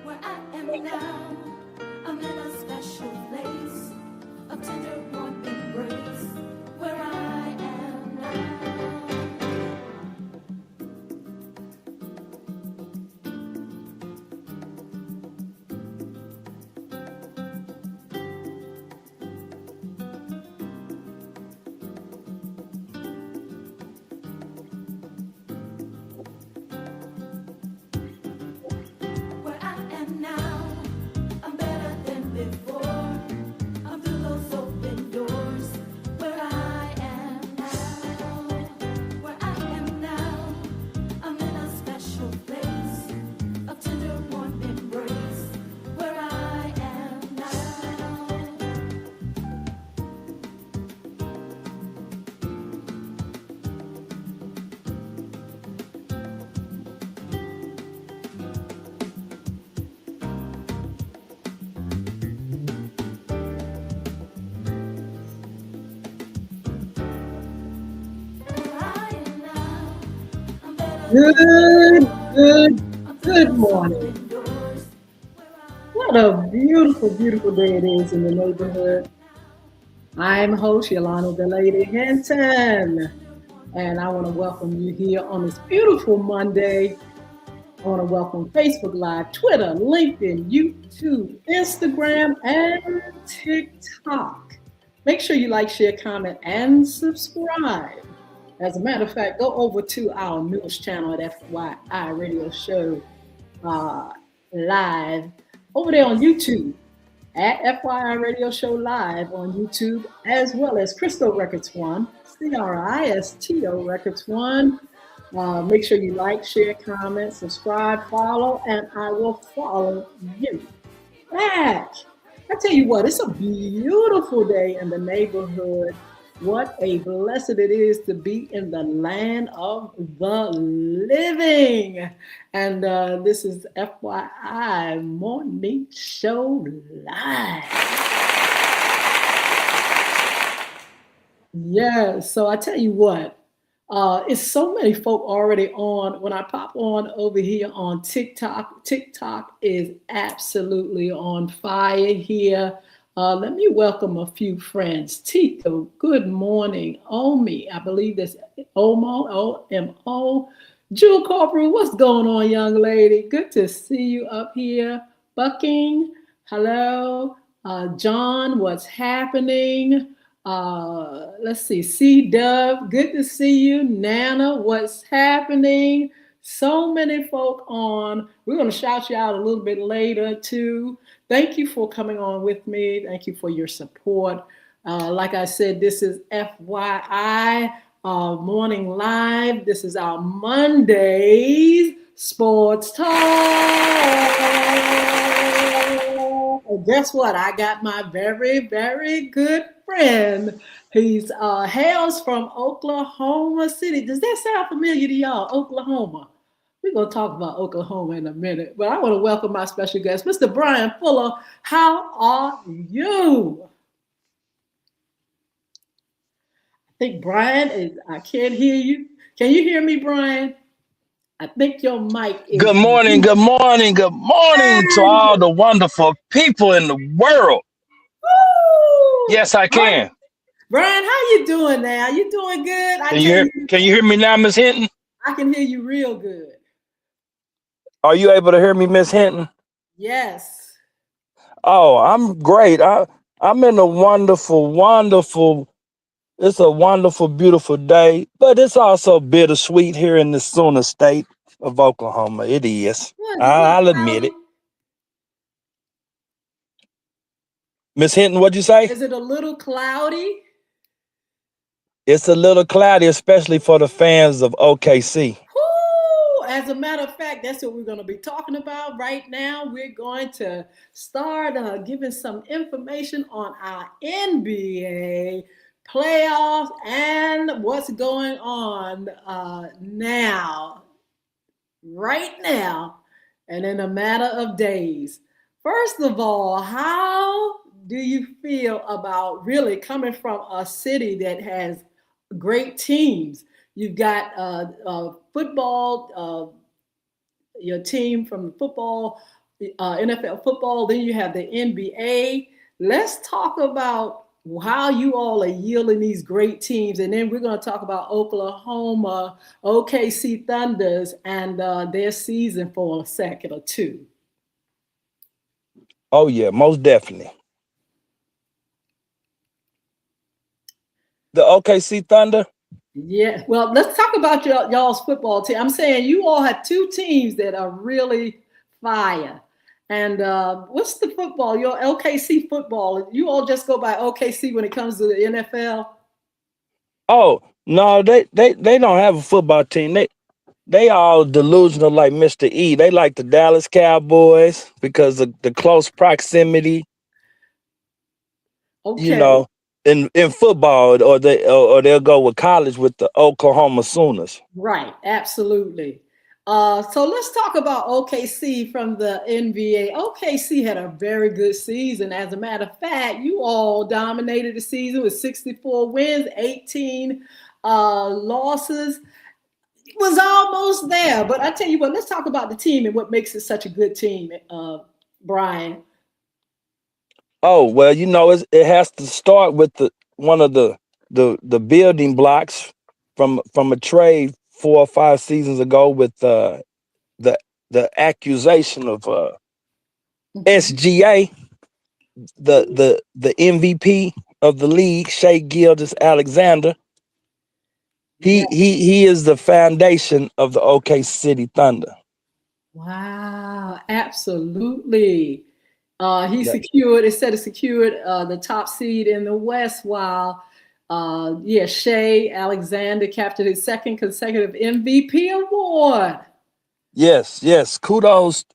Where I am now, I'm in a special place of tender warm embrace. Where I am now. Where I am now, I'm better than before. I'm through those open doors. Where I am now, where I am now, I'm in a special place of tender warm embrace. Where I am now. Where I am now, I'm better than Good, before. good, I'm through good those morning. open doors. Where What a beautiful, beautiful day it is in the neighborhood. I'm host Yolanda Hinton, and I want to welcome you here on this beautiful Monday. I want to welcome Facebook Live, Twitter, LinkedIn, YouTube, Instagram, and TikTok. Make sure you like, share, comment, and subscribe. As a matter of fact, go over to our newest channel at FYI Radio Show uh, Live over there on YouTube at FYI Radio Show Live on YouTube, as well as Cristo Records One, CRISTO Records One. Make sure you like, share, comment, subscribe, follow, and I will follow you back. I tell you what, it's a beautiful day in the neighborhood. What a blessed it is to be in the land of the living. And this is FYI Morning Show Live. Yes, so I tell you what, it's so many folk already on. When I pop on over here on TikTok, TikTok is absolutely on fire here. Let me welcome a few friends. Tito, good morning. Omi, I believe that's Omo, O-M-O. Jewel Corporal, what's going on, young lady? Good to see you up here. Bucking, hello. John, what's happening? Let's see, C Dub, good to see you. Nana, what's happening? So many folk on. We're going to shout you out a little bit later too. Thank you for coming on with me. Thank you for your support. Like I said, this is FYI Morning Live. This is our Mondays Sports Talk. And guess what? I got my very, very good friend. He's hails from Oklahoma City. Does that sound familiar to y'all? Oklahoma. We're going to talk about Oklahoma in a minute, but I want to welcome my special guest, Mr. Brian Fuller. How are you? I think Brian is, I can't hear you. Can you hear me, Brian? I think your mic is Good morning, weak. good morning, good morning to all the wonderful people in the world. Woo! Yes, I Brian, can. Brian, how you doing now? You doing good? I Can you tell hear you, can you hear me now, Miss Hinton? I can hear you real good. Are you able to hear me, Miss Hinton? Yes. Oh, I'm great. I'm in a wonderful, it's a wonderful, beautiful day, but it's also bittersweet here in the Sooner State of Oklahoma. It is. What is it? A little I'll admit cloudy? it. Miss Hinton, what'd you say? Is it a little cloudy? It's a little cloudy, especially for the fans of OKC. Woo! As a matter of fact, that's what we're going to be talking about right now. We're going to start giving some information on our NBA playoffs and what's going on now, right now, and in a matter of days. First of all, how do you feel about really coming from a city that has great teams? You've got football, your team from football, NFL football, then you have the NBA. Let's talk about how you all are yielding these great teams. And then we're going to talk about Oklahoma, OKC Thunders, and their season for a second or two. Oh yeah, most definitely. The OKC Thunder. Yeah, well, let's talk about y'all's football team. I'm saying you all have two teams that are really fire. And what's the football? Your OKC football. You all just go by OKC when it comes to the NFL. Oh no, they don't have a football team. They all delusional like Mr. E. They like the Dallas Cowboys because of the close proximity, you Okay, know, in football, or they'll go with college with the Oklahoma Sooners. right, absolutely. So let's talk about OKC from the NBA. OKC had a very good season. As a matter of fact, you all dominated the season with 64 wins, 18 losses. Was almost there. But I tell you what, let's talk about the team and what makes it such a good team, Brian. Oh well, it has to start with the one of the building blocks from a trade 4 or 5 seasons ago with the the accusation of SGA, the MVP of the league, Shea Gildas Alexander. Yeah. He is the foundation of the OK City Thunder. Wow, absolutely. He That- secured, it said it secured the top seed in the West while, yeah, Shea Alexander captured his second consecutive MVP award. yes, yes. Kudos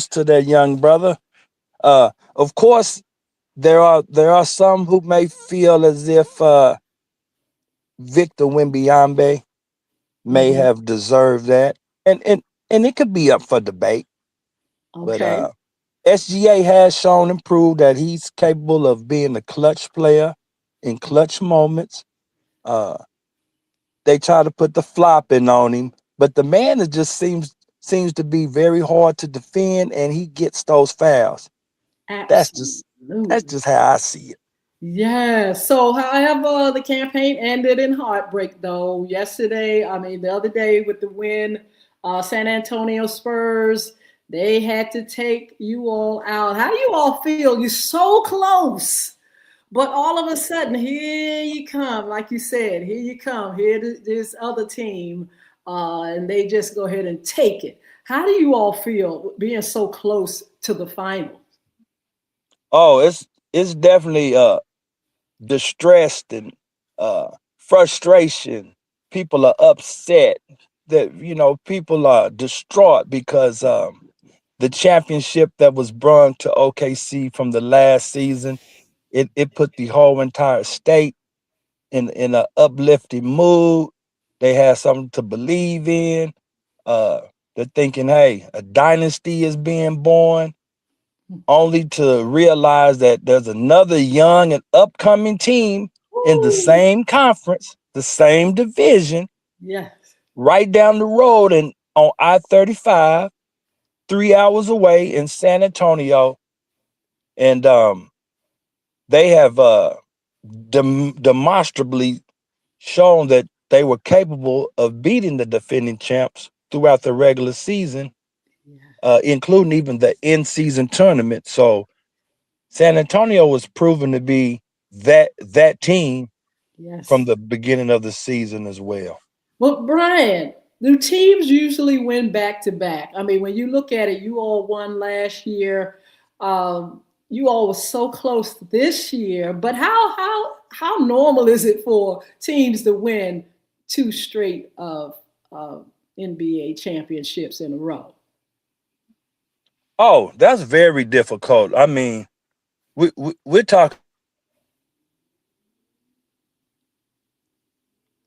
to that young brother. Of course, there are some who may feel as if Victor Wembanyama may Mhm. have deserved that, and it could be up for debate. But Okay, SGA has shown and proved that he's capable of being a clutch player in clutch moments. Uh, they try to put the flopping on him, but the man is just seems to be very hard to defend, and he gets those fouls. That's just that's absolutely. just how I see it. Yes. So, however, the campaign ended in heartbreak, though. Yesterday, I mean, the other day with the win, San Antonio Spurs, they had to take you all out. How do you all feel? You're so close, but all of a sudden, here you come. Like you said, here you come. Here, this other team, and they just go ahead and take it. How do you all feel being so close to the final? Oh, it's definitely distressed and frustration. People are upset that people are distraught because the championship that was brought to OKC from the last season, it put the whole entire state in a uplifting mood. They had something to believe in. Uh, they're thinking, hey, a dynasty is being born, only to realize that there's another young and upcoming team in the Woo! same conference, the same division, Yes. right down the road and on I-35, 3 hours away in San Antonio. And they have demonstrably shown that they were capable of beating the defending champs throughout the regular season, Yeah. including even the in-season tournament. So San Antonio was proven to be that team from Yes. the beginning of the season as well. Well, Brian, do teams usually win back to back? I mean, when you look at it, you all won last year. You all were so close this year, but how normal is it for teams to win two straight of NBA championships in a row? Oh, that's very difficult. I mean, we're talking.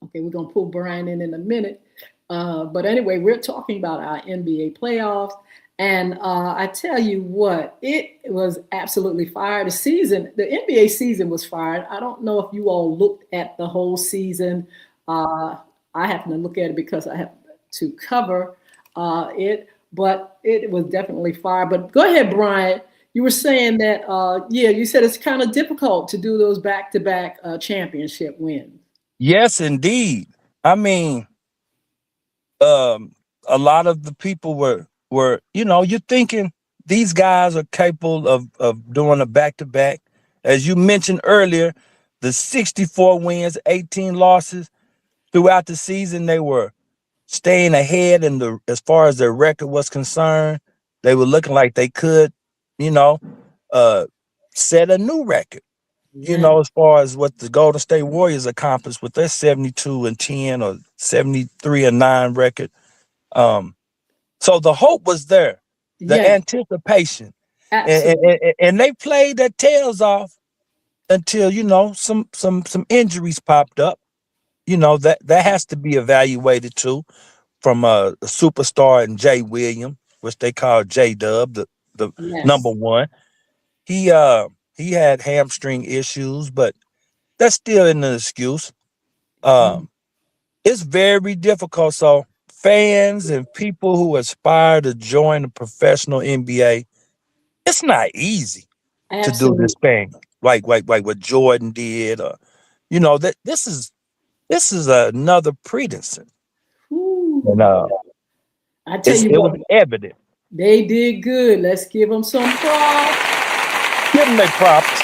Okay, we're gonna pull Brian in a minute. But anyway, we're talking about our NBA playoffs, And I tell you what, it was absolutely fire. The NBA season was fired. I don't know if you all looked at the whole season. Uh, I happen to look at it because I have to cover it, but it was definitely fire. But go ahead, Brian. You were saying that, yeah, you said it's kind of difficult to do those back to back championship wins. Yes, indeed. I mean, um, a lot of the people were you're thinking these guys are capable of doing a back to back. As you mentioned earlier, the 64 wins, 18 losses throughout the season, they were staying ahead in the as far as their record was concerned. They were looking like they could, you know, uh set a new record. Yeah. As far as what the Golden State Warriors accomplished with their 72-10 or 73-9 record. Um, so the hope was there, the Yeah, anticipation, and, absolutely. and, and they played their tails off until some injuries popped up. That has to be evaluated too, from a superstar and Jay Williams, which they call J Dub, the number Yes. one. He had hamstring issues, but that's still an excuse. Mm. Um, it's very difficult. So fans and people who aspire to join the professional NBA, it's not easy to do this Absolutely. thing like what Jordan did. Or that this is another credence, and Ooh. I tell you it was what, evident. they did good. Let's give them some props. Give them their props.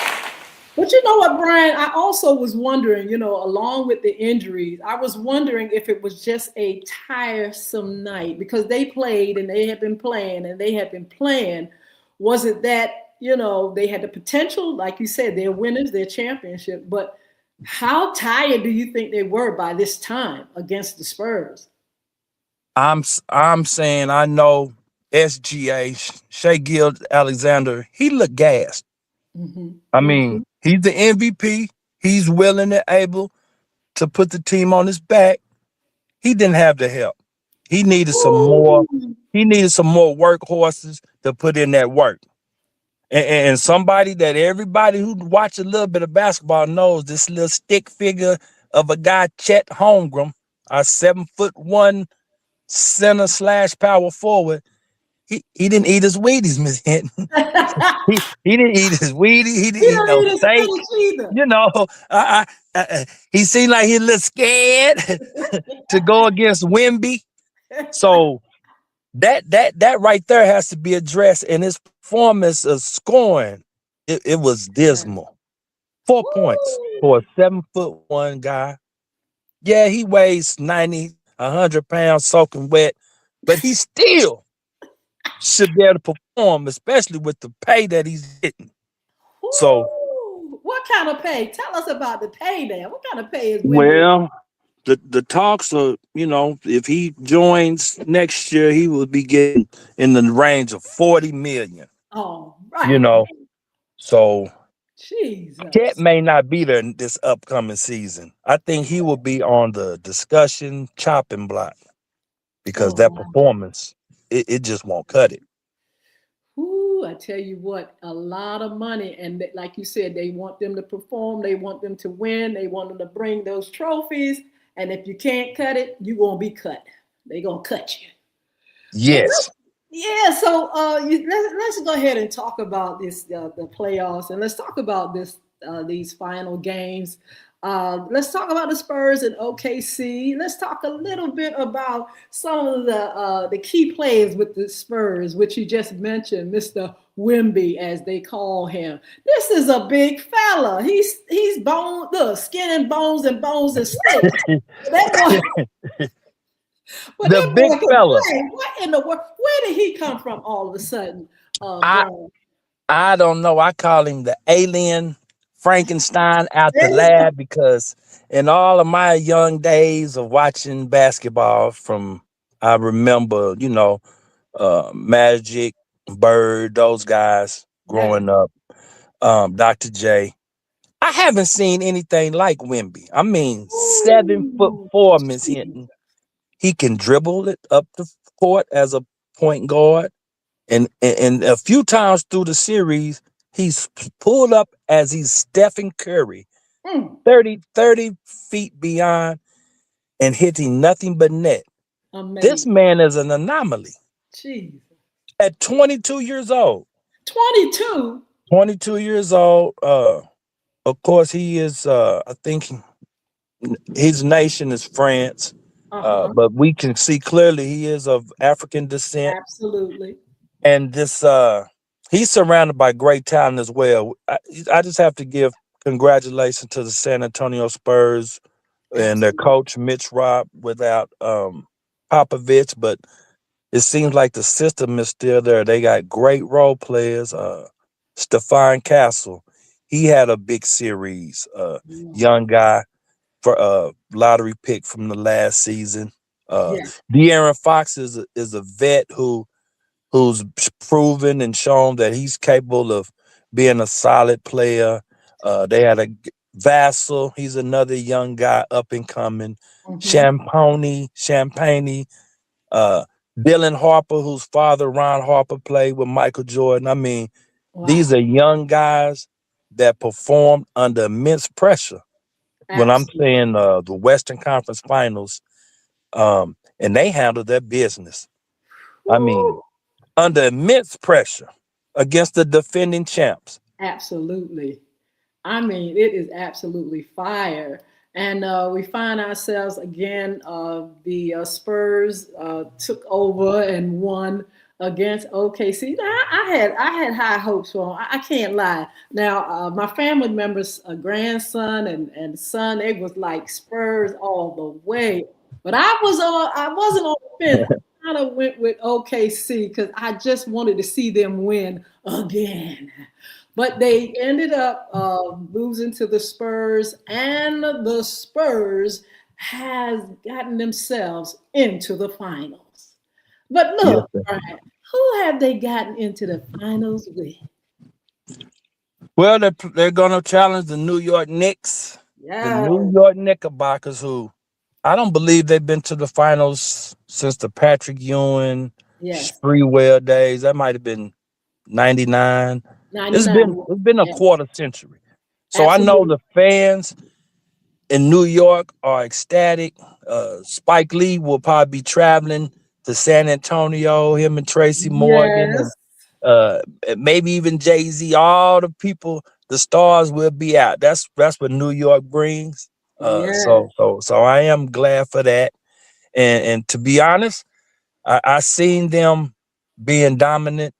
But you know what, Brian? I also was wondering, along with the injuries, I was wondering if it was just a tiresome night because they played and they had been playing and they had been playing. Was it that, they had the potential, like you said, they're winners, they're championship, but how tired do you think they were by this time against the Spurs? I'm saying I know SGA Shea Gill Alexander. He looked gassed. Hmm. I mean, Hmm. he's the MVP. He's willing and able to put the team on his back. He didn't have the help. He needed some more. Ooh. He needed some more workhorses to put in that work. And somebody that everybody who watch a little bit of basketball knows, this little stick figure of a guy, Chet Holmgren, a 7'1" center slash power forward. He didn't eat his Wheaties, Miss Hinton. He didn't eat his Wheaties. He didn't He eat don't no need a steak. spinach either. You know, he seemed like he a little scared to go against Wimby. So that right there has to be addressed. And his performance of scoring, it was dismal. 4 points for a Woo. 7'1" guy. Yeah, he weighs 90, 100 pounds soaking wet, but he still should be able to perform, especially with the pay that he's getting. So, Woo. What kind of pay? Tell us about the pay there. What kind of pay is Wimby? well, the talks are, if he joins next year, he will be getting in the range of 40 million. Oh, You right. know, so Cat Jesus. may not be there this upcoming season. I think he will be on the discussion chopping block because Oh, that wow. performance, it just won't cut it. Woo, I tell you what, a lot of money. And like you said, they want them to perform, they want them to win, they want them to bring those trophies. And if you can't cut it, you're going to be cut. They're going to cut you. But Yes. yeah, so let's go ahead and talk about this the playoffs, and let's talk about these final games. Let's talk about the Spurs and OKC. Let's talk a little bit about some of the key players with the Spurs, which you just mentioned, Mister Wimby, as they call him. This is a big fella. He's bone, look, skin and bones and sticks. That boy, but The that big boy can fella. play. What in the world? Where did he come from all of a sudden, I Brian? I don't know. I call him the alien Frankenstein out the There you go. lab because in all of my young days of watching basketball, I remember, Magic, Bird, those guys Yeah. growing up, Dr. J. I haven't seen anything like Wimby. I mean, 7 foot Ooh, four, Miss gee. Hinton. He can dribble it up the court as a point guard. And a few times through the series, he's pulled up as he's Stephen Curry, Mm, 30 feet beyond and hitting nothing but net. This amazing. man is an anomaly Jesus. at 22 years old. 22. 22 years old. Of course, he is. I think his nation is France, Uh-huh. but we can see clearly he is of African descent. Absolutely. And this, he's surrounded by great talent as well. I just have to give congratulations to the San Antonio Spurs and their Absolutely. coach Mitch Rob without Popovich, but it seems like the system is still there. They got great role players. Stefan Castle, he had a big series. Mm, Young guy for lottery pick from the last season. Uh, yeah. De'Aaron Fox is a vet who's proven and shown that he's capable of being a solid player. They had a Vassal. He's another young guy up and coming. Hmm. Champagne, uh, Dylan Harper, whose father Ron Harper played with Michael Jordan. I mean, these Wow. are young guys that performed under immense pressure. When I'm Absolutely. saying the Western Conference Finals, and they handled their business. I mean, Woo. under immense pressure against the defending champs. Absolutely. I mean, it is absolutely fire. And we find ourselves again, the Spurs took over and won against OKC. Now, I had high hopes for them. I can't lie. Now, my family members, grandson and son, they was like Spurs all the way. But I wasn't on the fence. I kind of went with OKC because I just wanted to see them win again. But they ended up losing to the Spurs, and the Spurs has gotten themselves into the finals. But Yes, look, sir. Brian, who have they gotten into the finals with? Well, they're going to challenge the New York Knicks, the Yeah, New York Knickerbockers, who I don't believe they've been to the finals since the Patrick Ewing, yes, Spreewell days. That might have been 99. It's 99. been it's been a Yes, quarter century. So I know absolutely. the fans in New York are ecstatic. Spike Lee will probably be traveling to San Antonio, him and Tracy Morgan, Yes, and uh, maybe even Jay Z. All the people, the stars will be out. That's what New York brings. yes. So I am glad for that. And to be honest, I seen them being dominant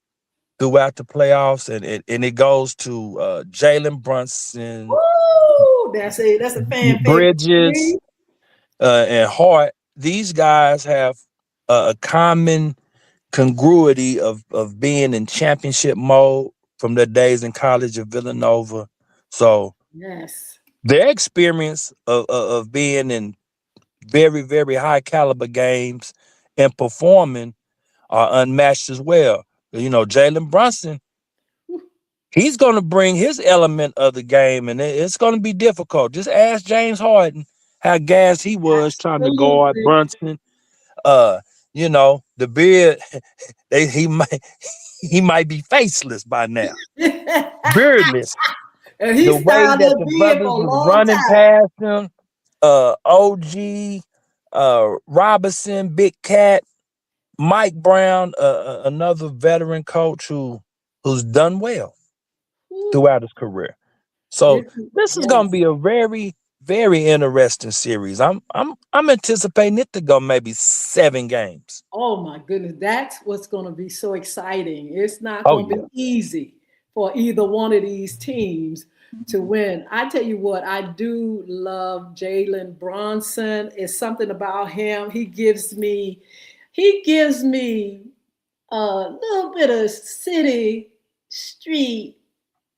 throughout the playoffs, and it goes to Jalen Brunson, Woo! That's a fan favorite. Bridges, See? and Hart. These guys have a common congruity of being in championship mode from their days in college of Villanova. So Yes, their experience of being in very, very high caliber games and performing are unmatched as well. You know, Jalen Brunson, he's going to bring his element of the game, and it's going to be difficult. Just ask James Harden how gassed he was trying to guard absolutely. Brunson. Uh, you know, the beard, they he might be faceless by now, beardless. And he The way styled that up the big brothers for a was long running time. past him, OG, Robinson, Big Cat, Mike Brown, another veteran coach who's done well Whew. throughout his career. So this is going to Yes. be a very, very interesting series. I'm anticipating it to go maybe 7 games. Oh my goodness, that's what's going to be so exciting. It's not Oh going to yeah. be easy for either one of these teams to win. I tell you what, I do love Jalen Bronson. It's something about him. He gives me a little bit of city, street,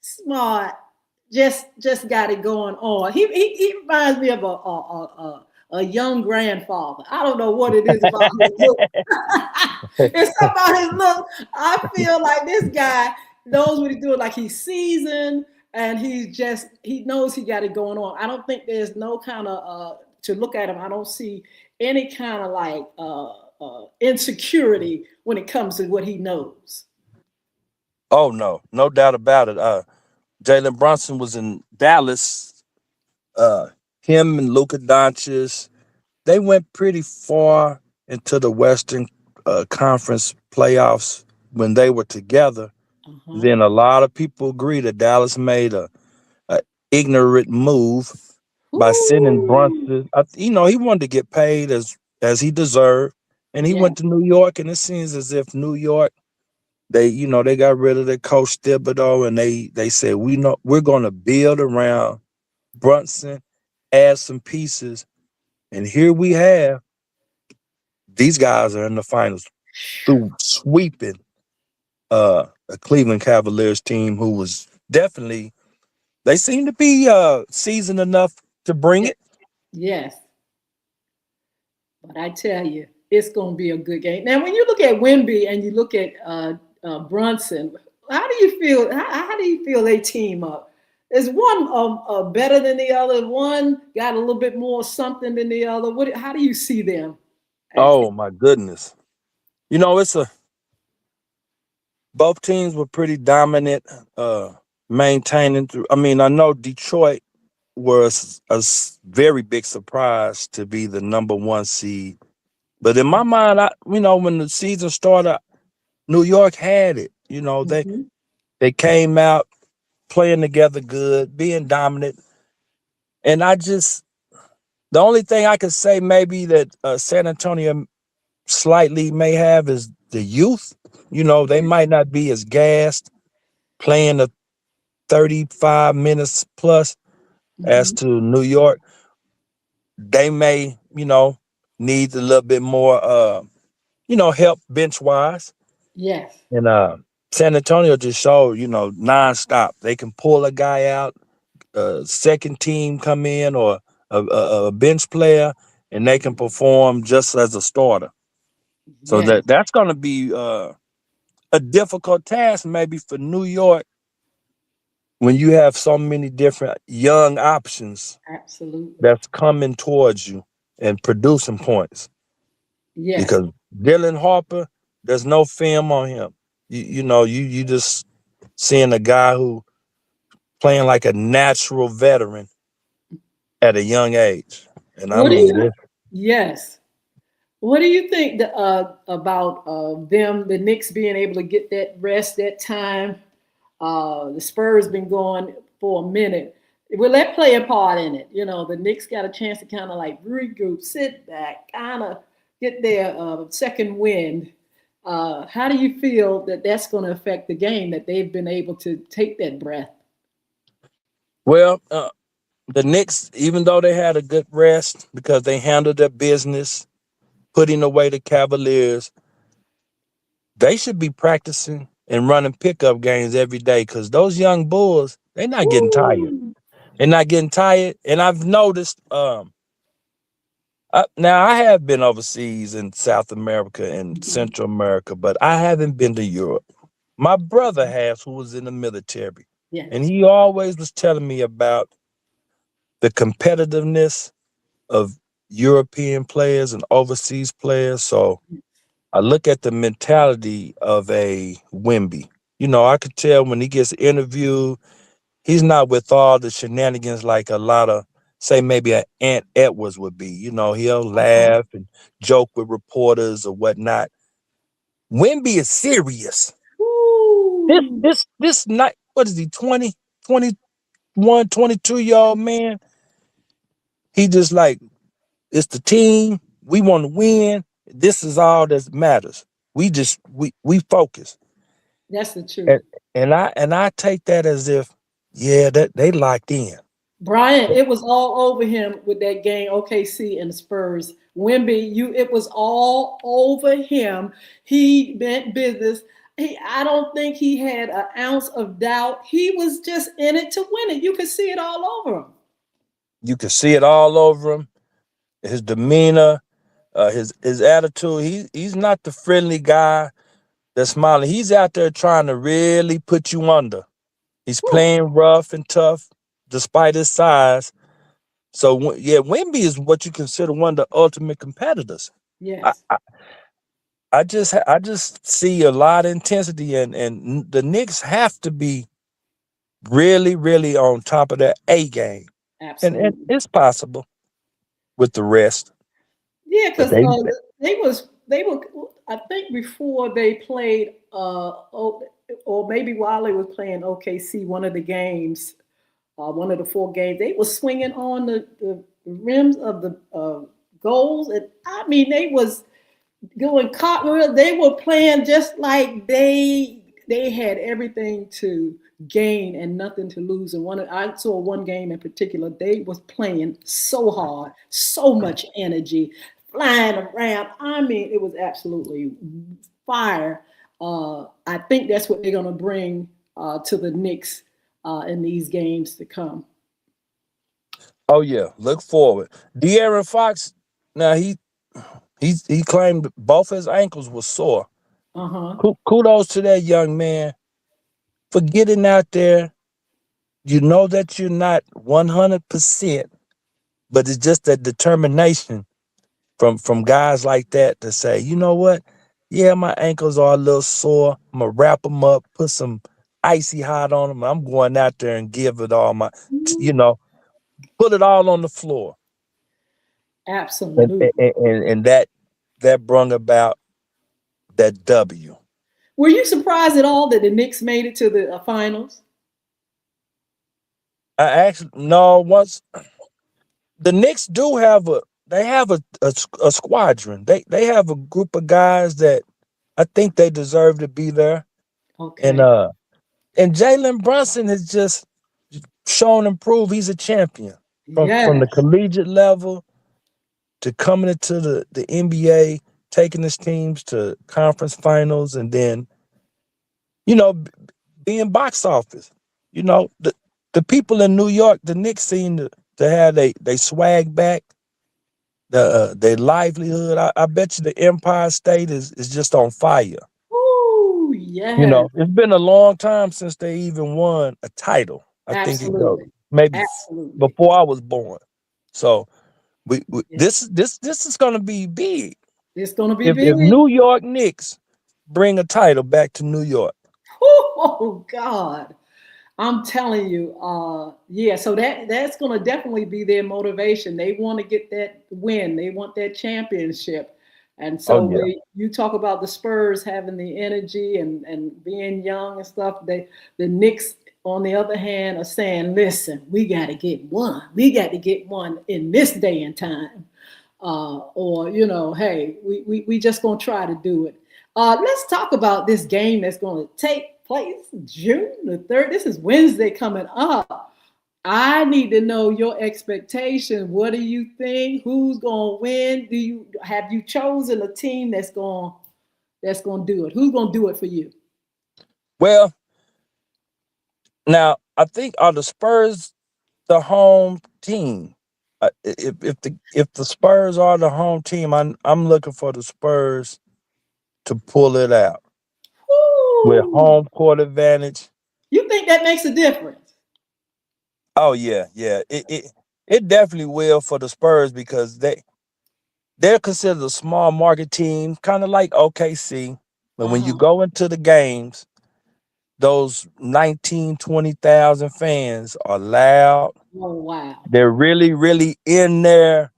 smart, just got it going on. He reminds me of a young grandfather. I don't know what it is about his look. It's about his look. I feel like this guy knows what he's doing. Like he's seasoned and he knows he got it going on. I don't think there's no kind of to look at him. I don't see any kind of like insecurity when it comes to what he knows. Oh no, no doubt about it. Jalen Brunson was in Dallas. Uh, Him and Luka Doncic, they went pretty far into the Western Conference playoffs when they were together. Uh-huh. Then a lot of people agree that Dallas made a ignorant move by sending Ooh. Brunson. He wanted to get paid as he deserved, and he Yes. went to New York. And it seems as if New York, they got rid of their coach Thibodeau, and they said we're going to build around Brunson, add some pieces, and here we have these guys are in the finals through sweeping a Cleveland Cavaliers team who was definitely they seem to be seasoned enough to bring Yes. it. Yes. But I tell you, it's going to be a good game. Now, when you look at Wimby and you look at Brunson, how do you feel? How do you feel they team up? Is one better than the other? One got a little bit more something than the other. How do you see them? As Oh my goodness. It's a both teams were pretty dominant, maintaining through. I mean, I know Detroit was a very big surprise to be the number one seed. But in my mind, when the season started, New York had it. Mhm. They came out playing together good, being dominant. And the only thing I could say maybe that San Antonio slightly may have is the youth. They Yeah. might not be as gassed playing the 35 minutes plus as Mhm. to New York. They may, need a little bit more, help bench wise. Yes. And San Antonio just showed, nonstop. They can pull a guy out, second team come in or a bench player, and they can perform just as a starter. So Yes. that's going to be a difficult task maybe for New York when you have so many different young options Absolutely. that's coming towards you and producing points. Yes. Because Dylan Harper, there's no film on him. You just seeing a guy who playing like a natural veteran at a young age. And I What do mean, you? Yes. What do you think about them, the Knicks being able to get that rest, that time? The Spurs been going for a minute. Will that play a part in it? The Knicks got a chance to kind of like regroup, sit back, kind of get their second wind. How do you feel that that's going to affect the game, that they've been able to take that breath? well, the Knicks, even though they had a good rest because they handled their business, putting away the Cavaliers, they should be practicing and running pickup games every day because those young Bulls, they're not getting tired. Woo! They're not getting tired. And I've noticed, now I have been overseas in South America and Mhm. Central America, but I haven't been to Europe. My brother has, who was in the military, and Yes. he always was telling me about the competitiveness of European players and overseas players. So I look at the mentality of a Wimby. I could tell when he gets interviewed, he's not with all the shenanigans like a lot of, say, maybe an Ant Edwards would be. He'll Uh-huh. laugh and joke with reporters or whatnot. Wimby is serious. This, Woo! this, this night, what is he, 20, 21, 22-year old man? He just like, it's the team. We want to win. This is all that matters. We focus. That's the truth. And and I take that as if, yeah, that they locked in. Brian, it was all over him with that game, OKC and the Spurs. Wimby, it was all over him. He meant business. I don't think he had an ounce of doubt. He was just in it to win it. You could see it all over him. You can see it all over him. His demeanor, his attitude. He's not the friendly guy that's smiling. He's out there trying to really put you under. He's Whew. playing rough and tough, despite his size. So yeah, Wimby is what you consider one of the ultimate competitors. I, Yes. I, I just see a lot of intensity, and the Knicks have to be really, really on top of their A game, and Absolutely. it's possible with the rest, Yeah, but because they they were I think before they played or maybe while they was playing OKC one of the games, one of the four games, they were swinging on the rims of the goals, and I mean they was doing cartwheels. They were playing just like they had everything to gain and nothing to lose. And I saw one game in particular. They was playing so hard, so much energy, flying around. I mean, it was absolutely fire. I think that's what they're gonna bring to the Knicks in these games to come. oh yeah, look forward. De'Aaron Fox, now he claimed both his ankles were sore. Uh huh. Kudos to that young man for getting out there. You know that you're not 100%, but it's just that determination from guys like that to say, you know what? Yeah, my ankles are a little sore. I'm gonna wrap them up, put some icy hot on them. I'm going out there and give it all my, you know, put it all on the floor, and and, Absolutely. and, and that brung about that W. Were you surprised at all that the Knicks made it to the finals? I actually no once the Knicks do have a squadron. They have a group of guys that I think they deserve to be there, and Okay. uh and Jalen Brunson has just shown and proved he's a champion from the Yes. collegiate level to coming into the NBA, taking his teams to conference finals, and then you know being box office. You know the people in New York, the Knicks seem to have they swag back, their livelihood. I bet you the Empire State is just on fire. Ooh, You yes. know, it's been a long time since they even won a title. I think it goes Absolutely. maybe Absolutely. before I was born. So we Yeah. this is gonna be big. It's going to be If big. New York Knicks bring a title back to New York, Oh, God. I'm telling you, yeah. So that's going to definitely be their motivation. They want to get that win. They want that championship. And oh so yeah, when you talk about the Spurs having the energy and being young and stuff, the Knicks, on the other hand, are saying, "Listen, we got to get one. We got to get one in this day and time." Or hey, we just gonna try to do it. Let's talk about this game that's going to take place June the 3rd. This is Wednesday coming up. I need to know your expectation. What do you think? Who's going to win? Have you chosen a team that's going to do it? Who's going to do it for you? well now I think are the Spurs the home team. If the Spurs are the home team, I'm looking for the Spurs to pull it out with Woo! home court advantage. You think that makes a difference? Oh yeah, yeah. It definitely will for the Spurs because they're considered a small market team, kind of like OKC. But Uh when you huh. go into the games, those 19, 20,000 fans are loud. Oh wow. They're really, really in there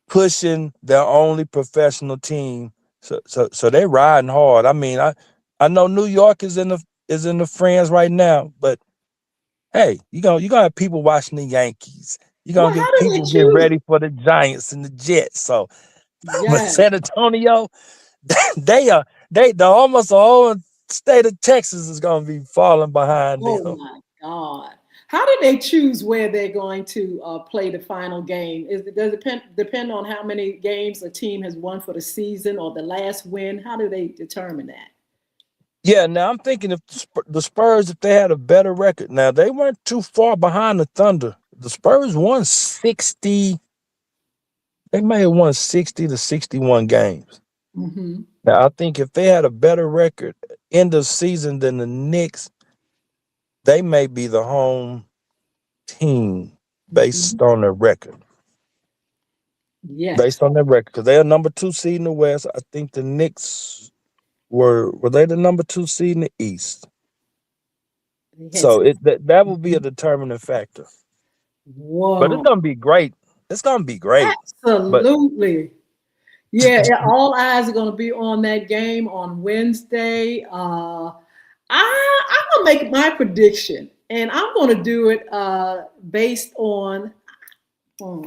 pushing their only professional team. So they riding hard. I mean, I know New York is in the friends right now, but hey, you gonna have people watching the Yankees. You're Well, gonna how get do they people getting choose? ready for the Giants and the Jets. So but Yes. San Antonio, they are they the almost the whole state of Texas is gonna be falling behind Oh them. my God. How do they choose where they're going to play the final game? Does it depend on how many games a team has won for the season or the last win? How do they determine that? Yeah, now I'm thinking if the Spurs, if they had a better record, now they weren't too far behind the Thunder. The Spurs won 60, they may have won 60 to 61 games. Hmm. Now I think if they had a better record end of season than the Knicks, they may be the home team based on their record. Yes. based on their record because they're number 2 seed in the West. I think the Knicks were they the number 2 seed in the East. Yes. So that will be a determining factor. But it's Whoa. gonna be great. It's gonna be great. But Absolutely. Yeah, all eyes are going to be on that game on Wednesday. I'm going to make my prediction, and I'm going to do it based on.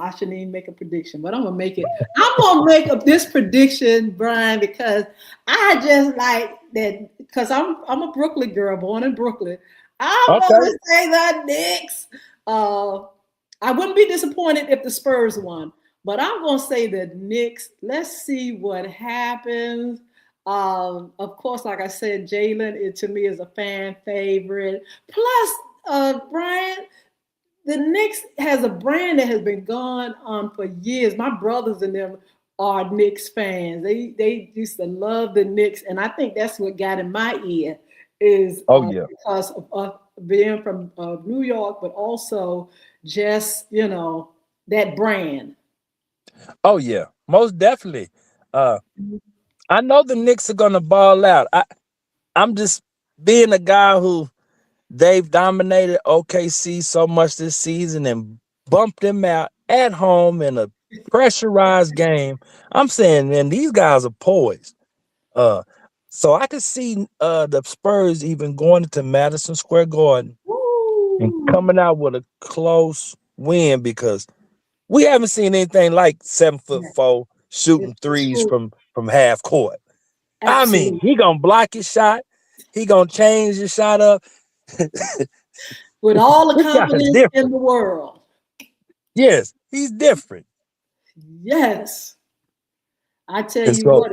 I shouldn't even make a prediction, but I'm going to make it. I'm going to make up this prediction, Brian, because I just like that. Because I'm a Brooklyn girl, born in Brooklyn. I'm going okay. to say the Knicks. Uh, I wouldn't be disappointed if the Spurs won. But I'm going to say the Knicks. Let's see what happens. Of course, like I said, Jalen, it to me is a fan favorite. Plus, Brian, the Knicks has a brand that has been going on for years. My brothers and them are Knicks fans. They used to love the Knicks, and I think that's what got in my ear is Oh yeah. because of being from New York, but also just that brand. Oh yeah. Most definitely. Uh I know the Knicks are gonna ball out. I'm just being a guy who they've dominated OKC so much this season and bumped them out at home in a pressurized game. I'm saying, man, these guys are poised. Uh, so I could see the Spurs even going into Madison Square Garden and Woo! coming out with a close win because we haven't seen anything like 7'4" shooting It's threes true. from half court. I mean, Absolutely. he gonna block his shot. He gonna change his shot up. With all the This guy is confidence in different. the world. Yes, he's different. Yes. I tell And you so, what,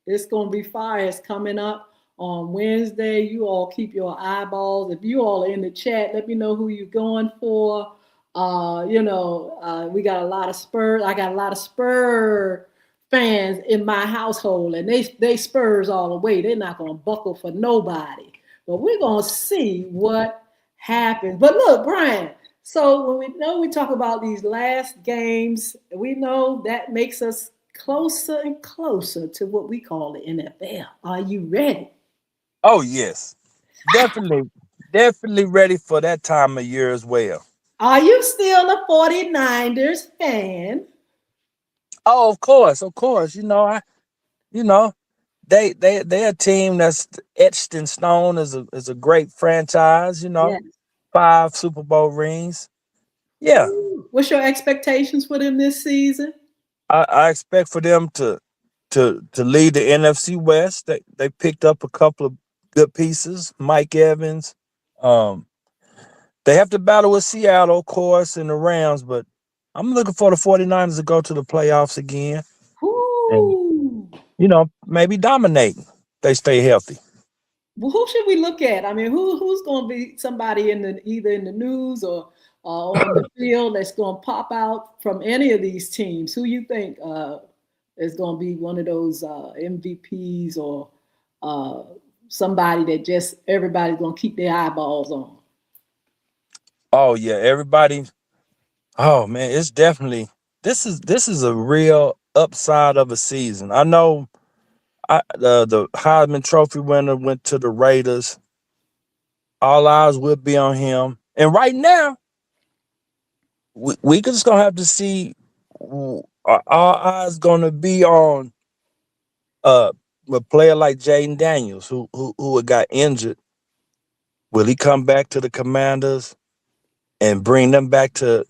it's going to be fire. It's coming up on Wednesday. You all keep your eyeballs. If you all are in the chat, let me know who you're going for. We got a lot of Spurs. I got a lot of Spur fans in my household, and they Spurs all the way. They're not going to buckle for nobody. But we're going to see what happens. But look, Brian. So when we talk about these last games, we know that makes us closer and closer to what we call the NFL. Are you ready? oh yes, definitely, definitely ready for that time of year as well. Are you still a 49ers fan? Oh, of course, of course. You know, they're a team that's etched in stone as a great franchise. Yes. 5 Super Bowl rings. Yeah, What's your expectations for them this season? I expect for them to lead the NFC West. They picked up a couple of good pieces. Mike Evans. Um, they have to battle with Seattle, of course, and the Rams, but I'm looking for the 49ers to go to the playoffs again and Who? maybe dominate. They stay healthy. Well, who should we look at? I mean, who's going to be somebody in the either in the news or on the field that's going to pop out from any of these teams? Who you think is going to be one of those MVPs or uh, somebody that just everybody's going to keep their eyeballs on? Oh yeah, everybody. Oh man, it's definitely this is a real upside of a season. I know the Heisman Trophy winner went to the Raiders. All eyes will be on him. And right now, we just gonna have to see. Are our eyes gonna be on uh a player like Jaden Daniels who had got injured? Will he come back to the Commanders and bring them back to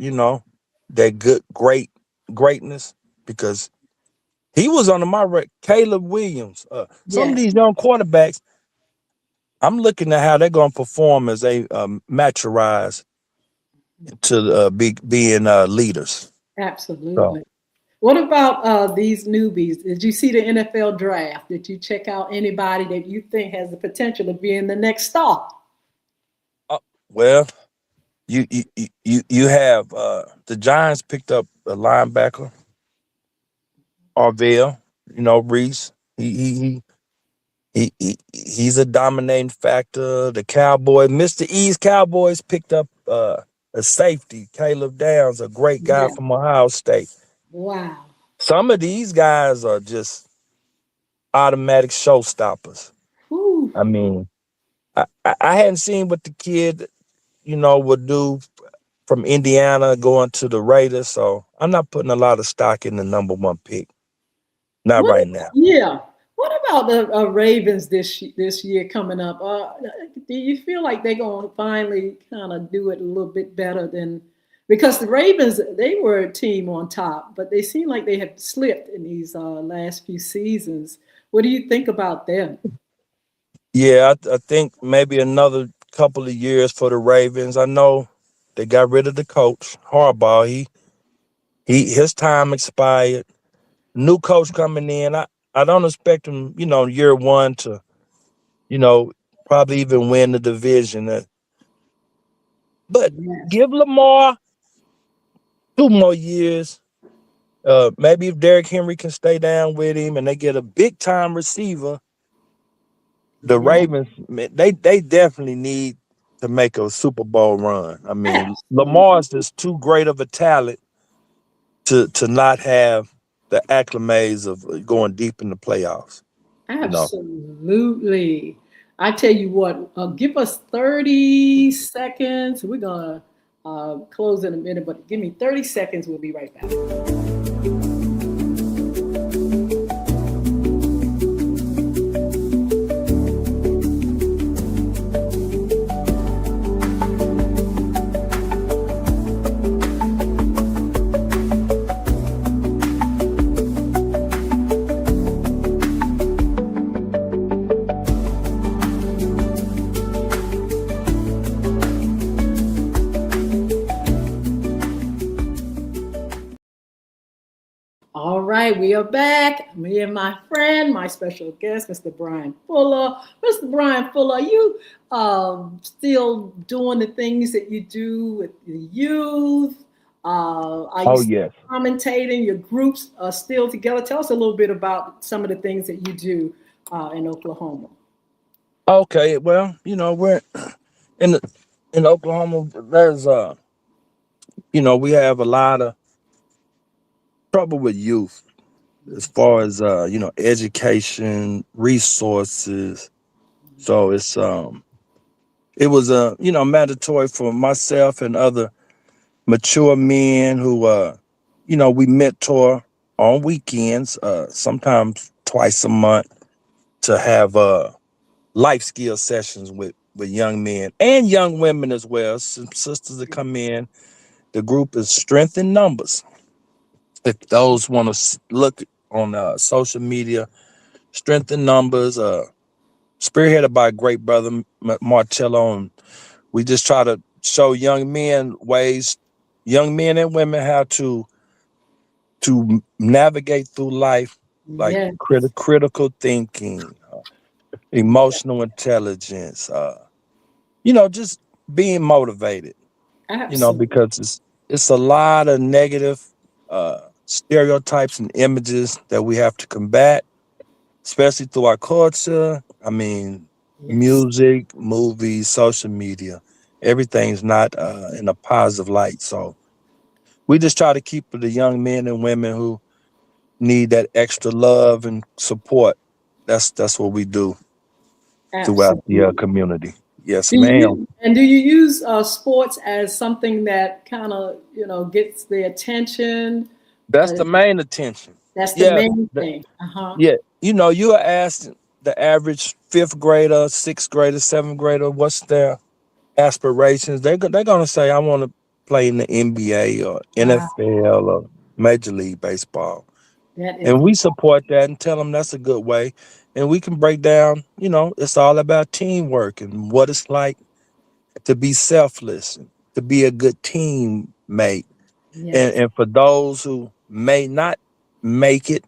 that greatness? Because he was under my Caleb Williams. Some of Yes, these young quarterbacks, I'm looking at how they're gonna perform as they maturize to being leaders. So, absolutely. What about these newbies? Did you see the NFL draft? Did you check out anybody that you think has the potential of being the next star? well, you have the Giants picked up a linebacker, Arvell. Reese. He's a dominating factor. The Mr. East Cowboys picked up a safety, Caleb Downs, a great guy Yeah. from Ohio State. Wow. some of these guys are just automatic showstoppers. Whew. I mean, I hadn't seen what the kid, would do from Indiana going to the Raiders, so I'm not putting a lot of stock in the number one pick. Not What? right now. Yeah. What about the Ravens this year coming up? Do you feel like they're going to finally kind of do it a little bit better than because the Ravens they were a team on top, but they seem like they have slipped in these last few seasons. What do you think about them? Yeah, I think maybe another couple of years for the Ravens. I know they got rid of the coach Harbaugh. His time expired. New coach coming in. I don't expect him, year one to, you know, probably even win the division. But Yes, give Lamar 2 more years. Maybe if Derrick Henry can stay down with him and they get a big time receiver, the yes, Ravens, man, they definitely need to make a Super Bowl run. I mean, absolutely. Lamar's just too great of a talent to not have the acclimates of going deep in the playoffs. You know. Absolutely. I tell you what, give us 30 seconds. We're going to close in a minute, but give me 30 seconds. We'll be right back. All right, we are back. Me and my friend, my special guest, Mr. Brian Fuller. Mr. Brian Fuller, are you still doing the things that you do with the youth? Are you Oh still yes. commentating? Your groups are still together. Tell us a little bit about some of the things that you do in Oklahoma. Okay. Well, we're in the, in Oklahoma. There's we have a lot of trouble with youth as far as education resources. So it was mandatory for myself and other mature men who we mentor on weekends, sometimes twice a month, to have life skill sessions with young men and young women as well. Some sisters that come in. The group is Strength in Numbers. If those want to look on social media, Strength in Numbers, spearheaded by a great brother Marcello, and we just try to show young men and women, how to navigate through life, like Yes, critical thinking, emotional intelligence, just being motivated, absolutely. because it's a lot of negative stereotypes and images that we have to combat, especially through our culture. I mean, Yes, music, movies, social media, everything's not in a positive light. So we just try to keep the young men and women who need that extra love and support. That's what we do throughout the absolutely. community. Yes, Do ma'am. you use sports as something that kind of gets the attention? That's Uh, the main attention. that's the Yeah, main thing. Uh huh. yeah. You are asked the average fifth grader, sixth grader, seventh grader, what's their aspirations? They're gonna say, I want to play in the NBA or Wow, NFL or Major League Baseball, that is and we support that and tell them that's a good way. And we can break down, it's all about teamwork and what it's like to be selfless, to be a good teammate. And, yes, and for those who may not make it,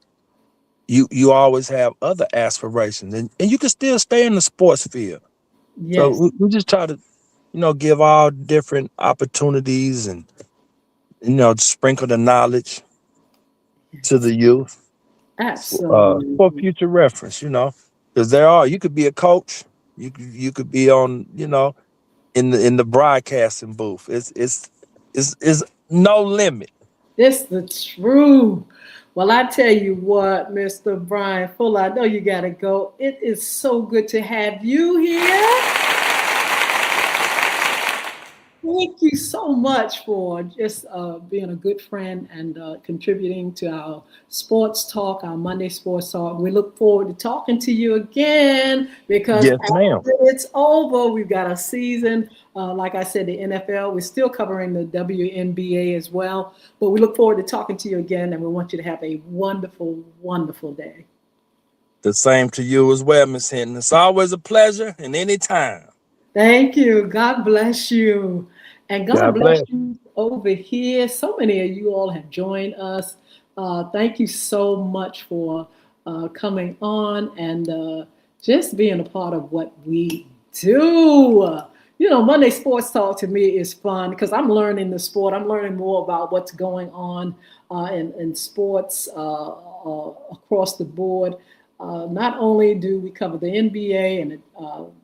you always have other aspirations, and you can still stay in the sports field. So yes, we just try to, give all different opportunities and, sprinkle the knowledge to yes, the youth for absolutely. future reference, because you could be a coach, you could be on, in the broadcasting booth. It's no limit. This the truth. Well, I tell you what, Mr. Brian Fuller, I know you got to go. It is so good to have you here. Thank you so much for just being a good friend and contributing to our sports talk, our Monday sports talk. We look forward to talking to you again because Yes, ma'am. after it's over, we've got a season. Like I said, the NFL, we're still covering the WNBA as well. But we look forward to talking to you again, and we want you to have a wonderful, wonderful day. The same to you as well, Miss Hinton. It's always a pleasure and anytime. Thank you. God bless you. And God God bless bless. you over here. So many of you all have joined us. Thank you so much for coming on and just being a part of what we do. You know, Monday Sports Talk to me is fun because I'm learning the sport. I'm learning more about what's going on in sports across the board. Not only do we cover the NBA and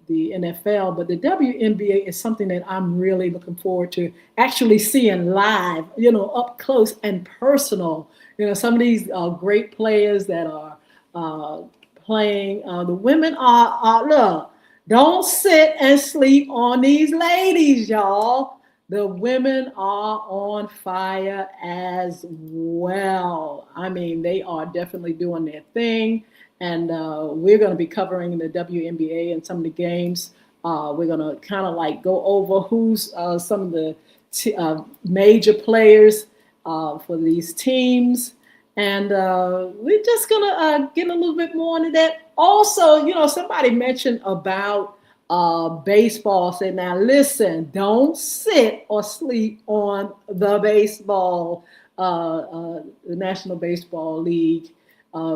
the NFL, but the WNBA is something that I'm really looking forward to actually seeing live, you know, up close and personal. You know, some of these great players that are uh, playing, the women look, don't sit and sleep on these ladies, y'all. The women are on fire as well. I mean, they are definitely doing their thing. And we're going to be covering the WNBA and some of the games. We're going to kind of like go over who's some of the major players for these teams. And we're just going to get a little bit more into that. Also, you know, somebody mentioned about baseball. Said, now listen, don't sit or sleep on the baseball, the National Baseball League.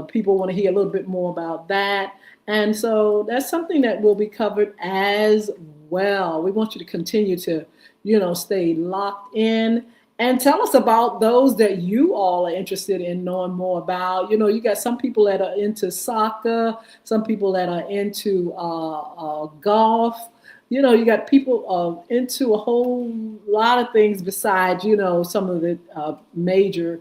People want to hear a little bit more about that. And so that's something that will be covered as well. We want you to continue to, you know, stay locked in and tell us about those that you all are interested in knowing more about. You know, you got some people that are into soccer, some people that are into golf. You know, you got people into a whole lot of things besides, you know, some of the major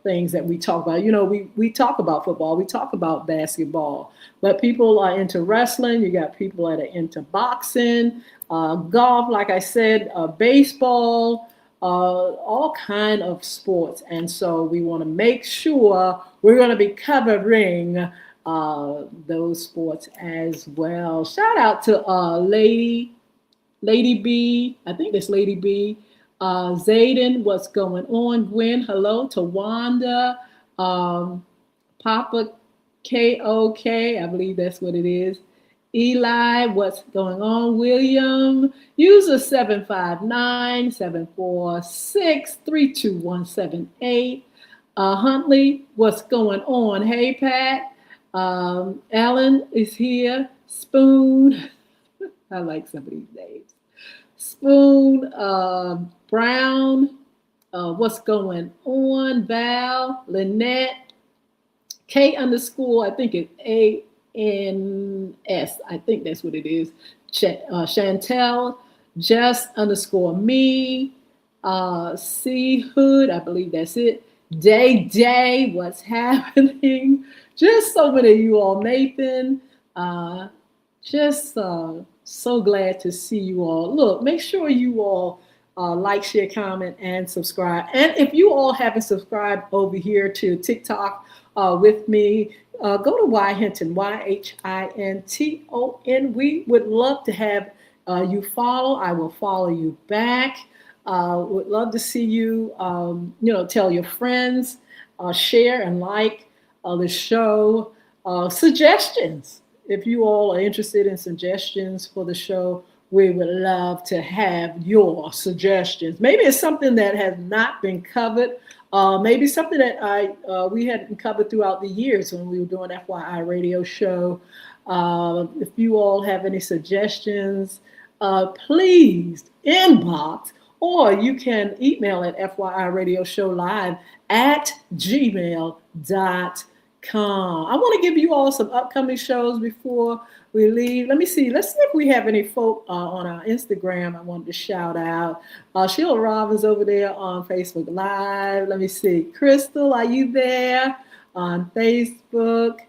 things that we talk about. You know, we talk about football, we talk about basketball, but people are into wrestling. You got people that are into boxing, golf, like I said, baseball, all kind of sports. And so we want to make sure we're going to be covering those sports as well. Shout out to Lady B. I think that's Lady B. Zayden, what's going on? Gwen, hello. To Wanda, Papa KOK, I believe that's what it is. Eli, what's going on? William, user 759-746-32178. Huntley, what's going on? Hey, Pat. Alan is here. Spoon, I like some of these names. Spoon, Brown, what's going on? Val, Lynette, K underscore, I think it's ANS. I think that's what it is. Chantel, Jess underscore me, C Hood, I believe that's it. Day, what's happening? Just so many of you all. Nathan, just so glad to see you all. Look, make sure you all like, share, comment, and subscribe. And if you all haven't subscribed over here to TikTok with me, go to Y Hinton, YHINTON. We would love to have you follow. I will follow you back. Would love to see you, you know, tell your friends, share and like the show. Suggestions. If you all are interested in suggestions for the show, we would love to have your suggestions. Maybe it's something that has not been covered. Maybe something that we hadn't covered throughout the years when we were doing FYI radio show. If you all have any suggestions, please inbox, or you can email at FYI radio show live at gmail.com. I want to give you all some upcoming shows before we leave. Let me see. Let's see if we have any folk on our Instagram I wanted to shout out. Sheila Robbins over there on Facebook Live. Let me see. Crystal, are you there on Facebook?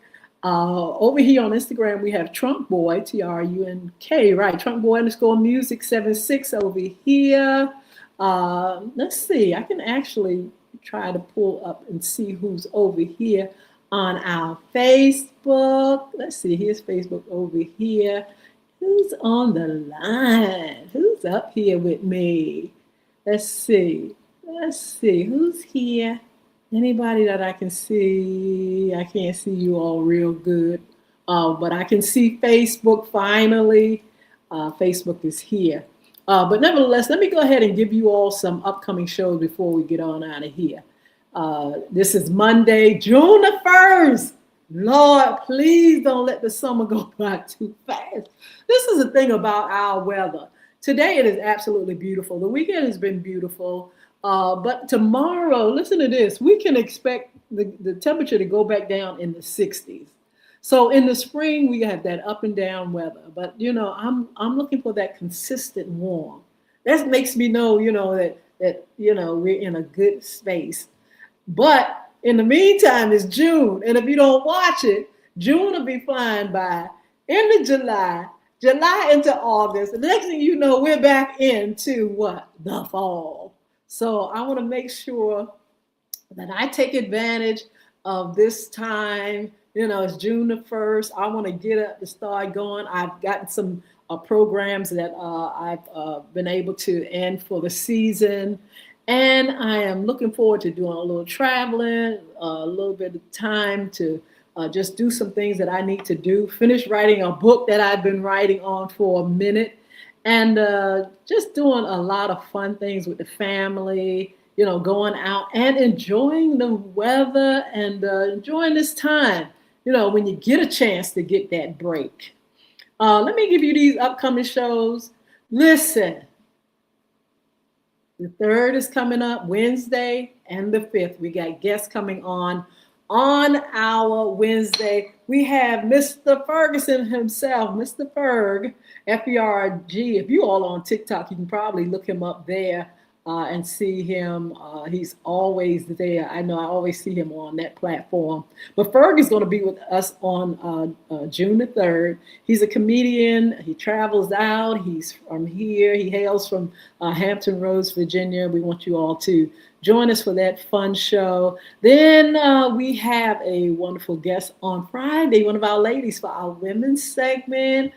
Over here on Instagram, we have Trunk Boy, TRUNK, right? Trunk Boy underscore music 76 over here. Let's see. I can actually try to pull up and see who's over here on our Facebook. Let's see, here's Facebook over here. Who's on the line? Who's up here with me? Let's see. Who's here? Anybody that I can see? I can't see you all real good. But I can see Facebook finally. Facebook is here. But nevertheless, let me go ahead and give you all some upcoming shows before we get on out of here. This is Monday, June the 1st. Lord, please don't let the summer go by too fast. This is the thing about our weather. Today it is absolutely beautiful. The weekend has been beautiful. But tomorrow, listen to this, we can expect the temperature to go back down in the 60s. So in the spring, we have that up and down weather. But, I'm looking for that consistent warm. That makes me know, that we're in a good space. But in the meantime, it's June. And if you don't watch it, June will be flying by. Into July into August. The next thing you know, we're back into what? The fall. So I want to make sure that I take advantage of this time. It's June the 1st. I want to get up to start going. I've gotten some programs that I've been able to end for the season. And I am looking forward to doing a little traveling, a little bit of time to just do some things that I need to do. Finish writing a book that I've been writing on for a minute. And just doing a lot of fun things with the family, going out and enjoying the weather and enjoying this time, when you get a chance to get that break. Let me give you these upcoming shows. Listen, the 3rd is coming up, Wednesday, and the 5th. We got guests coming on our Wednesday. We have Mr. Ferguson himself, Mr. Ferg, Ferg. If you all on TikTok, you can probably look him up there and see him. He's always there. I know I always see him on that platform. But Ferg is going to be with us on June the 3rd. He's a comedian. He travels out. He's from here. He hails from Hampton Roads, Virginia. We want you all to join us for that fun show. Then we have a wonderful guest on Friday, one of our ladies for our women's segment.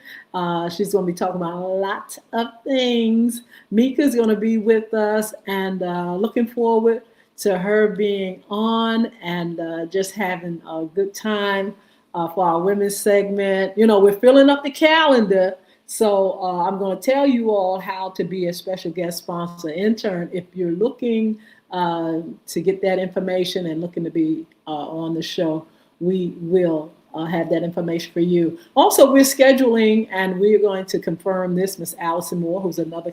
She's going to be talking about a lot of things. Mika's going to be with us, and looking forward to her being on and just having a good time for our women's segment. We're filling up the calendar. So I'm going to tell you all how to be a special guest sponsor intern if you're looking to get that information and looking to be on the show. We will have that information for you. Also, we're scheduling, and we're going to confirm this, Miss Allison Moore, who's another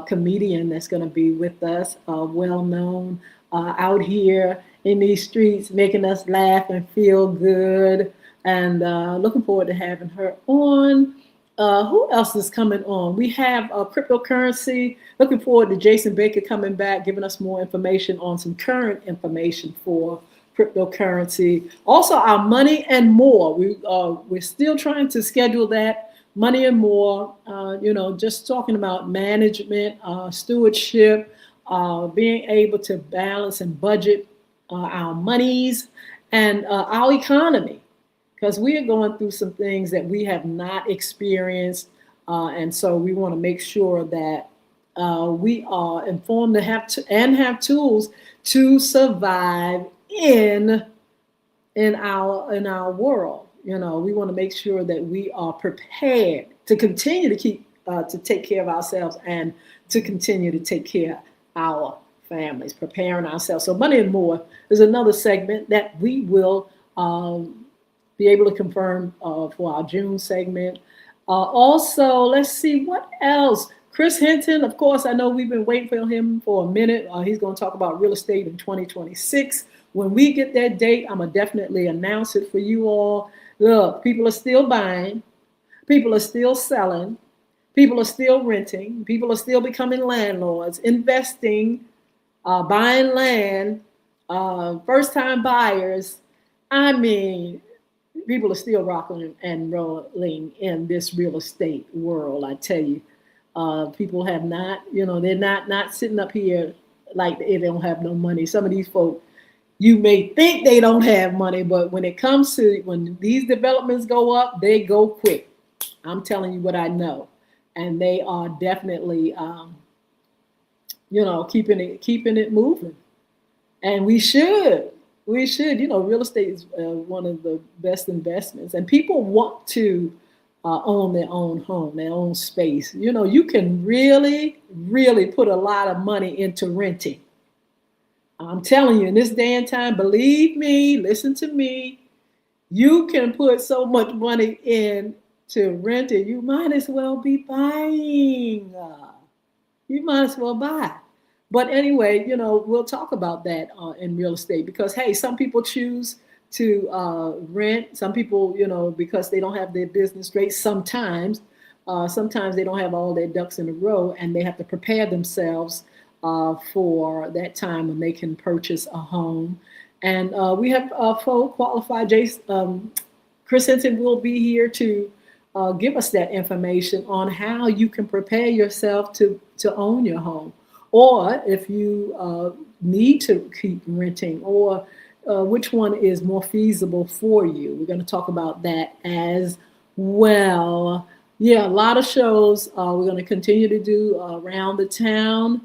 comedian that's going to be with us, well-known out here in these streets, making us laugh and feel good, and looking forward to having her on. Who else is coming on? We have cryptocurrency. Looking forward to Jason Baker coming back, giving us more information on some current information for cryptocurrency. Also, our Money and More. We're still trying to schedule that. Money and More, just talking about management, stewardship, being able to balance and budget our monies and our economy. Because we are going through some things that we have not experienced. And so we want to make sure that we are informed and have tools to survive in our world. We want to make sure that we are prepared to continue to take care of ourselves and to continue to take care of our families, preparing ourselves. So Money and More is another segment that we will be able to confirm for our June segment. Also, let's see what else. Chris Hinton, of course, I know we've been waiting for him for a minute. He's going to talk about real estate in 2026 When we get that date, I'm going to definitely announce it for you all. Look, people are still buying, people are still selling, people are still renting, people are still becoming landlords, investing, buying land, first time buyers. I mean, people are still rocking and rolling in this real estate world. I tell you, people have not, they're not sitting up here like they don't have no money. Some of these folk, you may think they don't have money, but when it comes to when these developments go up, they go quick. I'm telling you what I know, and they are definitely, keeping it moving. And we should, real estate is one of the best investments, and people want to own their own home, their own space. You can really, really put a lot of money into renting. I'm telling you, in this day and time, believe me, listen to me, you can put so much money in to rent it. You might as well be buying. You might as well buy. But anyway, we'll talk about that in real estate because, hey, some people choose to rent. Some people, because they don't have their business straight. Sometimes they don't have all their ducks in a row, and they have to prepare themselves for that time when they can purchase a home. And we have full qualified. Chris Hinton will be here to give us that information on how you can prepare yourself to own your home, or if you need to keep renting, or which one is more feasible for you. We're going to talk about that as well. Yeah, a lot of shows we're going to continue to do around the town,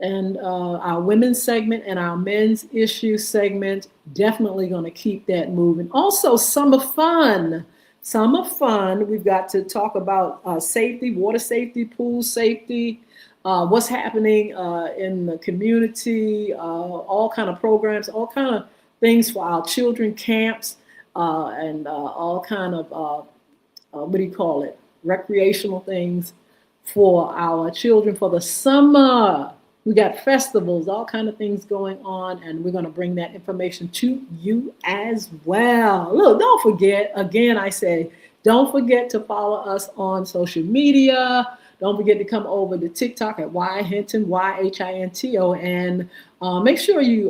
and our women's segment and our men's issue segment, definitely going to keep that moving. Also, summer fun. Summer fun. We've got to talk about safety, water safety, pool safety, what's happening in the community, all kind of programs, all kind of things for our children, camps, and all kind of, what do you call it, recreational things for our children for the summer. We got festivals, all kind of things going on, and we're going to bring that information to you as well. Look, don't forget, again, I say, don't forget to follow us on social media. Don't forget to come over to TikTok at Y Hinton, YHINTO, and make sure you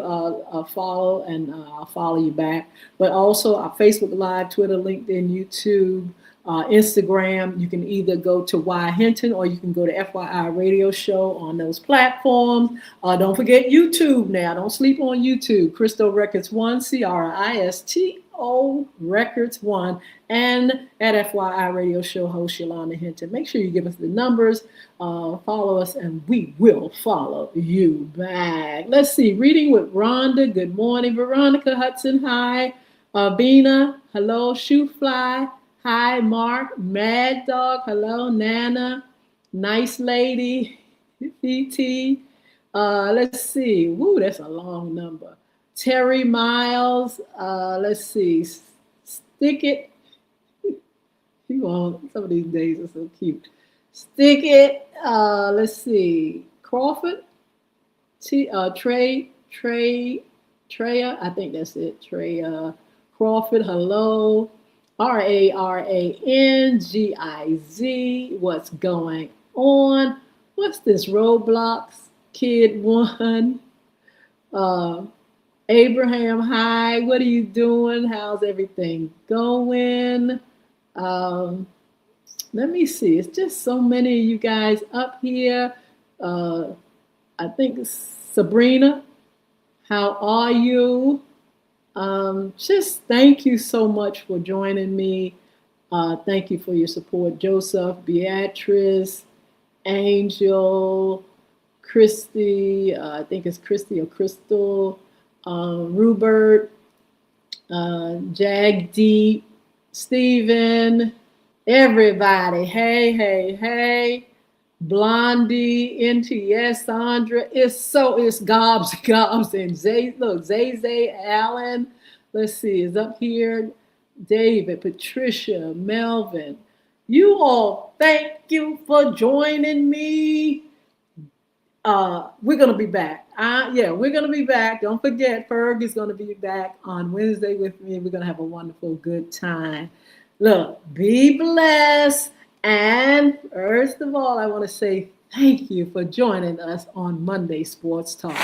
follow, and I'll follow you back. But also our Facebook Live, Twitter, LinkedIn, YouTube, Instagram. You can either go to Y Hinton or you can go to FYI Radio Show on those platforms. Don't forget YouTube now. Don't sleep on YouTube. Cristo Records 1, CRISTO Records 1, and at FYI Radio Show host Yolanda Hinton. Make sure you give us the numbers, follow us, and we will follow you back. Let's see. Reading with Rhonda. Good morning. Veronica Hudson. Hi. Bina. Hello. Shoefly. Hi, Mark. Mad Dog. Hello, Nana. Nice Lady. PT. Let's see. Woo, that's a long number. Terry Miles. Let's see. Stick It. You all, some of these days are so cute. Stick It. Let's see. Crawford. Treya. I think that's it. Treya Crawford. Hello. RARANGIZ. What's going on? What's this? Roblox Kid 1. Abraham, hi. What are you doing? How's everything going? Let me see. It's just so many of you guys up here. I think Sabrina, how are you? Just thank you so much for joining me. Thank you for your support. Joseph, Beatrice, Angel, Christy, I think it's Christy or Crystal, Rupert, Jagdeep, Stephen, everybody. Hey, hey, hey. Blondie, NTS, Sandra. It's Gobs, and Zay. Look, Zay, Allen. Let's see, is up here. David, Patricia, Melvin. You all, thank you for joining me. we're gonna be back. Yeah, we're gonna be back. Don't forget, Ferg is gonna be back on Wednesday with me. We're gonna have a wonderful, good time. Look, be blessed. And first of all, I want to say thank you for joining us on Monday Sports Talk.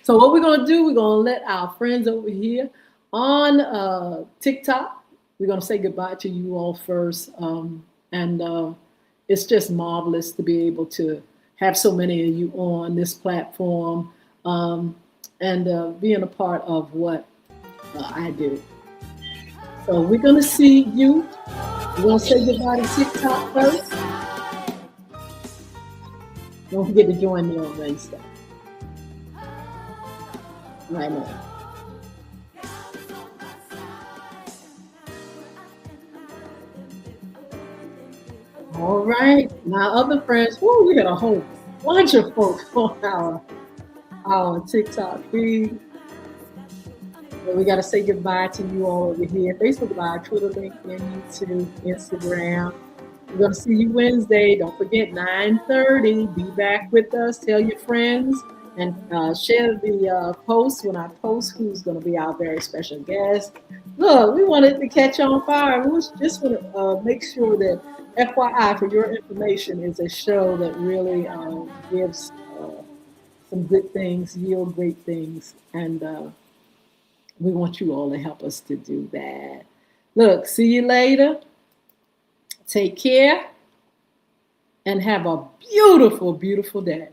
So what we're gonna do, we're gonna let our friends over here on TikTok. We're gonna say goodbye to you all first, and it's just marvelous to be able to have so many of you on this platform, and being a part of what I do. So we're gonna see you. We're gonna say goodbye to TikTok first. Don't forget to join me on Wednesday. Right now. All right. Now, other friends, whoo, we got a whole bunch of folks on our TikTok feed. But we got to say goodbye to you all over here. Facebook Live, Twitter, LinkedIn, YouTube, Instagram. We're going to see you Wednesday. Don't forget, 9:30. Be back with us. Tell your friends and share the post when I post who's going to be our very special guest. Look, we wanted to catch on fire. We just want to make sure that FYI, for your information, is a show that really gives some good things, yield great things, and we want you all to help us to do that. Look, see you later. Take care and have a beautiful, beautiful day.